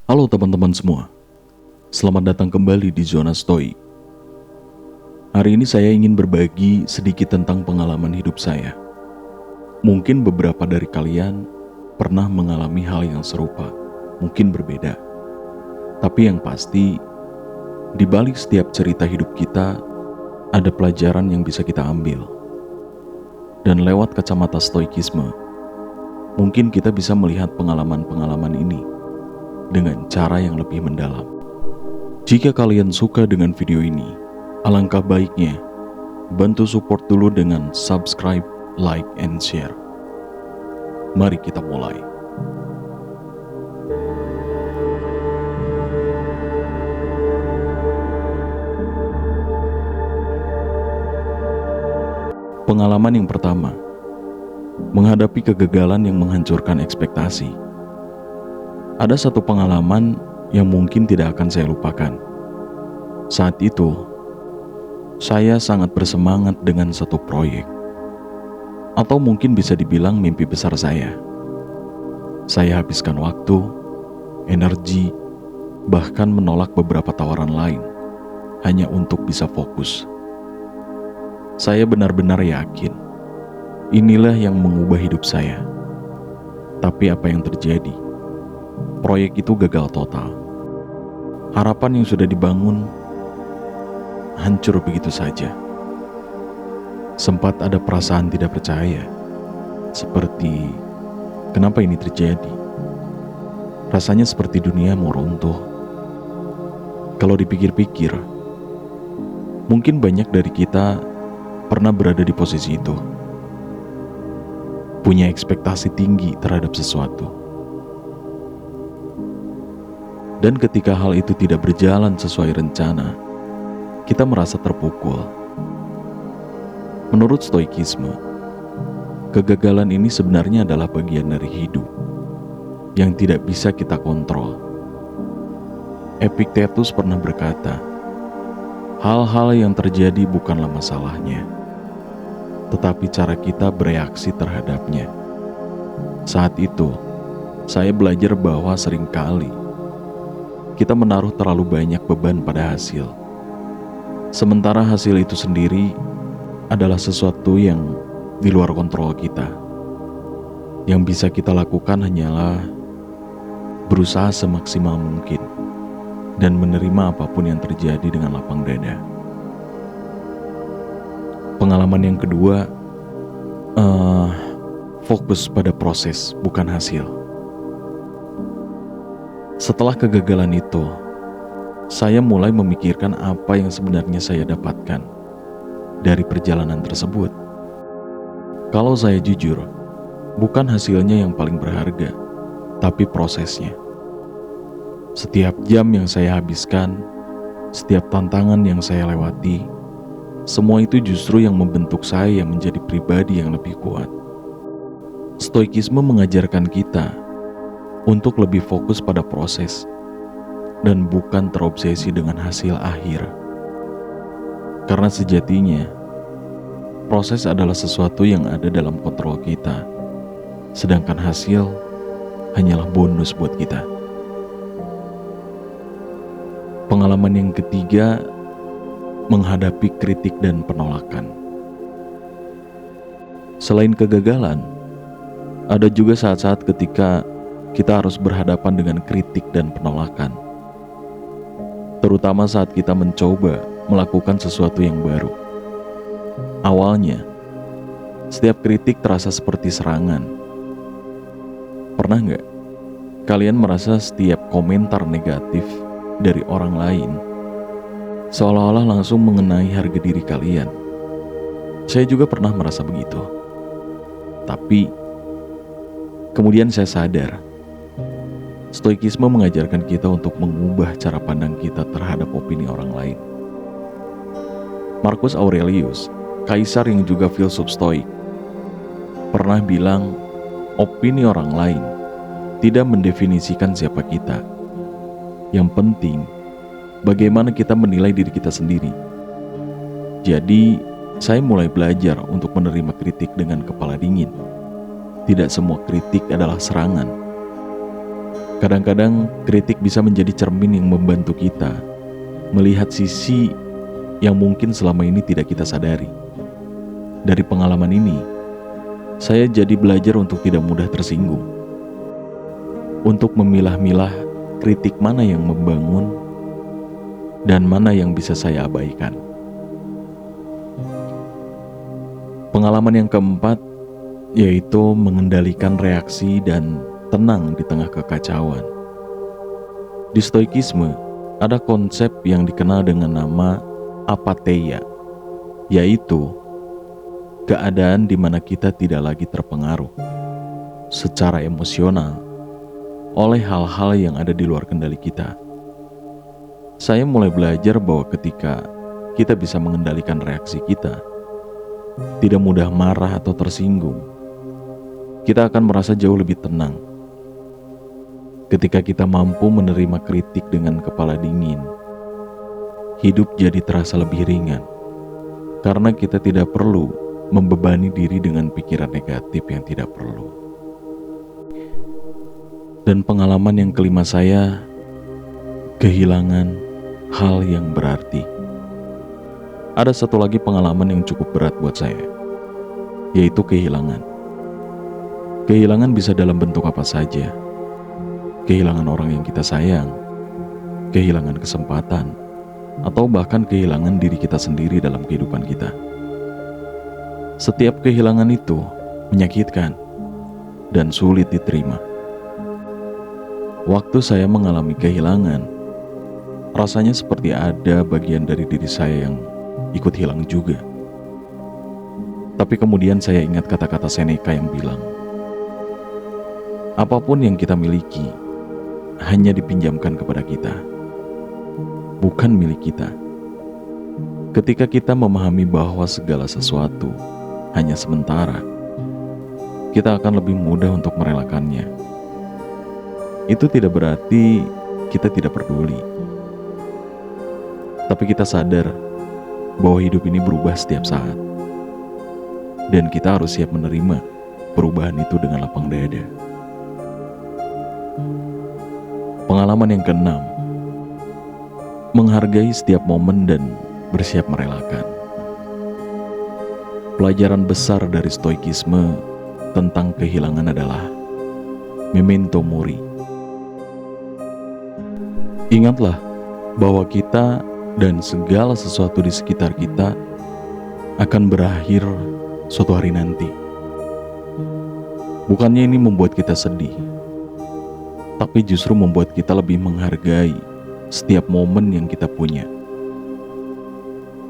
Halo teman-teman semua, selamat datang kembali di Zona Stoik. Hari ini saya ingin berbagi sedikit tentang pengalaman hidup saya. Mungkin beberapa dari kalian pernah mengalami hal yang serupa, mungkin berbeda. Tapi yang pasti, di balik setiap cerita hidup kita, ada pelajaran yang bisa kita ambil. Dan lewat kacamata stoikisme, mungkin kita bisa melihat pengalaman-pengalaman ini dengan cara yang lebih mendalam. Jika kalian suka dengan video ini, alangkah baiknya bantu support dulu dengan subscribe, like, and share. Mari kita mulai. Pengalaman yang pertama, menghadapi kegagalan yang menghancurkan ekspektasi. Ada satu pengalaman yang mungkin tidak akan saya lupakan. Saat itu, saya sangat bersemangat dengan satu proyek, atau mungkin bisa dibilang mimpi besar saya. Saya habiskan waktu, energi, bahkan menolak beberapa tawaran lain, hanya untuk bisa fokus. Saya benar-benar yakin, inilah yang mengubah hidup saya. Tapi apa yang terjadi? Proyek itu gagal total. Harapan yang sudah dibangun hancur begitu saja. Sempat ada perasaan tidak percaya, seperti kenapa ini terjadi? Rasanya seperti dunia mau runtuh. Kalau dipikir-pikir, mungkin banyak dari kita pernah berada di posisi itu. Punya ekspektasi tinggi terhadap sesuatu. Dan ketika hal itu tidak berjalan sesuai rencana, kita merasa terpukul. Menurut stoikisme, kegagalan ini sebenarnya adalah bagian dari hidup yang tidak bisa kita kontrol. Epictetus pernah berkata, hal-hal yang terjadi bukanlah masalahnya, tetapi cara kita bereaksi terhadapnya. Saat itu, saya belajar bahwa seringkali kita menaruh terlalu banyak beban pada hasil. Sementara hasil itu sendiri adalah sesuatu yang di luar kontrol kita. Yang bisa kita lakukan hanyalah berusaha semaksimal mungkin dan menerima apapun yang terjadi dengan lapang dada. Pengalaman yang kedua, fokus pada proses, bukan hasil. Setelah kegagalan itu, saya mulai memikirkan apa yang sebenarnya saya dapatkan dari perjalanan tersebut. Kalau saya jujur, bukan hasilnya yang paling berharga, tapi prosesnya. Setiap jam yang saya habiskan, setiap tantangan yang saya lewati, semua itu justru yang membentuk saya menjadi pribadi yang lebih kuat. Stoikisme mengajarkan kita untuk lebih fokus pada proses dan bukan terobsesi dengan hasil akhir. Karena sejatinya, proses adalah sesuatu yang ada dalam kontrol kita, sedangkan hasil hanyalah bonus buat kita. Pengalaman yang ketiga, menghadapi kritik dan penolakan. Selain kegagalan, ada juga saat-saat ketika kita harus berhadapan dengan kritik dan penolakan. Terutama saat kita mencoba melakukan sesuatu yang baru. Awalnya, setiap kritik terasa seperti serangan. Pernah nggak kalian merasa setiap komentar negatif dari orang lain seolah-olah langsung mengenai harga diri kalian? Saya juga pernah merasa begitu. Tapi kemudian saya sadar, stoikisme mengajarkan kita untuk mengubah cara pandang kita terhadap opini orang lain. Marcus Aurelius, kaisar yang juga filsuf stoik, pernah bilang, opini orang lain tidak mendefinisikan siapa kita. Yang penting, bagaimana kita menilai diri kita sendiri. Jadi, saya mulai belajar untuk menerima kritik dengan kepala dingin. Tidak semua kritik adalah serangan. Kadang-kadang kritik bisa menjadi cermin yang membantu kita melihat sisi yang mungkin selama ini tidak kita sadari. Dari pengalaman ini, saya jadi belajar untuk tidak mudah tersinggung, untuk memilah-milah kritik mana yang membangun dan mana yang bisa saya abaikan. Pengalaman yang keempat yaitu mengendalikan reaksi dan tenang di tengah kekacauan. Di Stoikisme ada konsep yang dikenal dengan nama apatheia, yaitu keadaan di mana kita tidak lagi terpengaruh secara emosional oleh hal-hal yang ada di luar kendali kita. Saya mulai belajar bahwa ketika kita bisa mengendalikan reaksi kita, tidak mudah marah atau tersinggung, kita akan merasa jauh lebih tenang. Ketika kita mampu menerima kritik dengan kepala dingin, hidup jadi terasa lebih ringan, karena kita tidak perlu membebani diri dengan pikiran negatif yang tidak perlu. Dan pengalaman yang kelima saya, kehilangan hal yang berarti. Ada satu lagi pengalaman yang cukup berat buat saya, yaitu kehilangan. Kehilangan bisa dalam bentuk apa saja. Kehilangan orang yang kita sayang, kehilangan kesempatan, atau bahkan kehilangan diri kita sendiri dalam kehidupan kita. Setiap kehilangan itu menyakitkan dan sulit diterima. Waktu saya mengalami kehilangan, rasanya seperti ada bagian dari diri saya yang ikut hilang juga. Tapi kemudian saya ingat kata-kata Seneca yang bilang, apapun yang kita miliki hanya dipinjamkan kepada kita, bukan milik kita. Ketika kita memahami bahwa segala sesuatu hanya sementara, kita akan lebih mudah untuk merelakannya. Itu tidak berarti kita tidak peduli, tapi kita sadar bahwa hidup ini berubah setiap saat, dan kita harus siap menerima perubahan itu dengan lapang dada. Pengalaman yang keenam, menghargai setiap momen dan bersiap merelakan. Pelajaran besar dari Stoikisme tentang kehilangan adalah memento mori. Ingatlah bahwa kita dan segala sesuatu di sekitar kita akan berakhir suatu hari nanti. Bukannya ini membuat kita sedih, tapi justru membuat kita lebih menghargai setiap momen yang kita punya.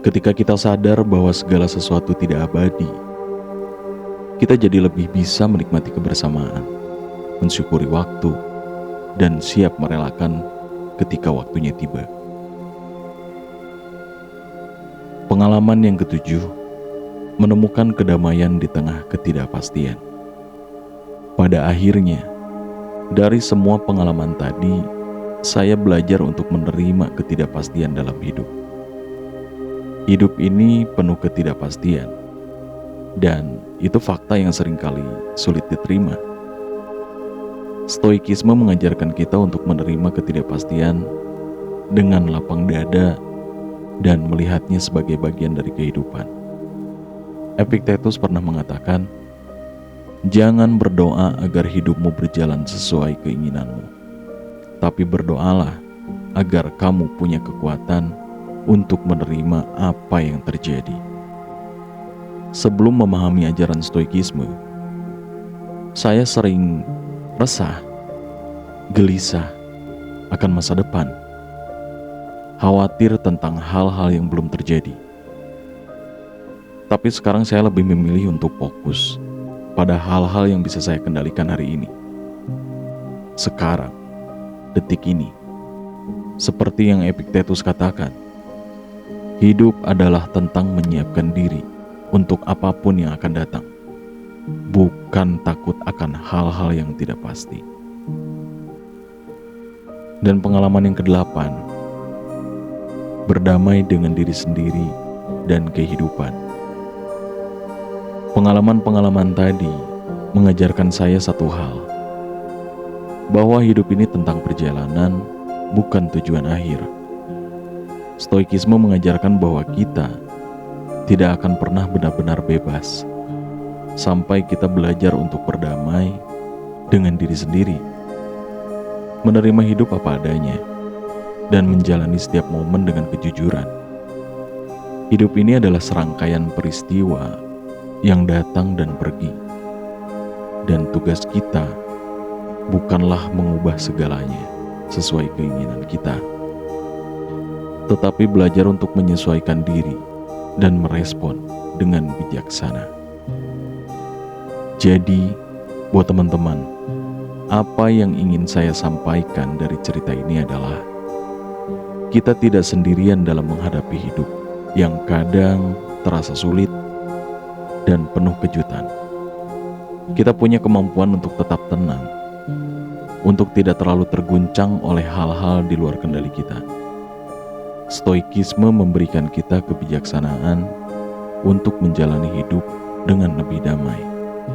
Ketika kita sadar bahwa segala sesuatu tidak abadi, kita jadi lebih bisa menikmati kebersamaan, mensyukuri waktu, dan siap merelakan ketika waktunya tiba. Pengalaman yang ketujuh, menemukan kedamaian di tengah ketidakpastian. Pada akhirnya, dari semua pengalaman tadi, saya belajar untuk menerima ketidakpastian dalam hidup. Hidup ini penuh ketidakpastian, dan itu fakta yang seringkali sulit diterima. Stoikisme mengajarkan kita untuk menerima ketidakpastian dengan lapang dada dan melihatnya sebagai bagian dari kehidupan. Epictetus pernah mengatakan, jangan berdoa agar hidupmu berjalan sesuai keinginanmu, tapi berdoalah agar kamu punya kekuatan untuk menerima apa yang terjadi. Sebelum memahami ajaran Stoikisme, saya sering resah, gelisah akan masa depan, khawatir tentang hal-hal yang belum terjadi. Tapi sekarang saya lebih memilih untuk fokus pada hal-hal yang bisa saya kendalikan hari ini. Sekarang, detik ini, seperti yang Epictetus katakan, hidup adalah tentang menyiapkan diri untuk apapun yang akan datang, bukan takut akan hal-hal yang tidak pasti. Dan pengalaman yang kedelapan, berdamai dengan diri sendiri dan kehidupan. Pengalaman-pengalaman tadi mengajarkan saya satu hal, bahwa hidup ini tentang perjalanan, bukan tujuan akhir. Stoikisme mengajarkan bahwa kita tidak akan pernah benar-benar bebas sampai kita belajar untuk berdamai dengan diri sendiri, menerima hidup apa adanya, dan menjalani setiap momen dengan kejujuran. Hidup ini adalah serangkaian peristiwa yang datang dan pergi, dan tugas kita bukanlah mengubah segalanya sesuai keinginan kita, tetapi belajar untuk menyesuaikan diri dan merespon dengan bijaksana. Jadi, buat teman-teman, apa yang ingin saya sampaikan dari cerita ini adalah kita tidak sendirian dalam menghadapi hidup yang kadang terasa sulit dan penuh kejutan. Kita punya kemampuan untuk tetap tenang, untuk tidak terlalu terguncang oleh hal-hal di luar kendali kita. Stoikisme memberikan kita kebijaksanaan untuk menjalani hidup dengan lebih damai,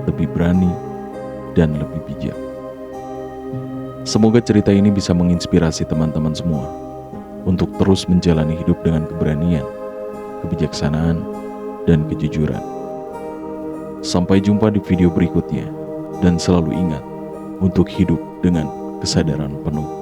lebih berani, dan lebih bijak. Semoga cerita ini bisa menginspirasi teman-teman semua untuk terus menjalani hidup dengan keberanian, kebijaksanaan, dan kejujuran. Sampai jumpa di video berikutnya, dan selalu ingat untuk hidup dengan kesadaran penuh.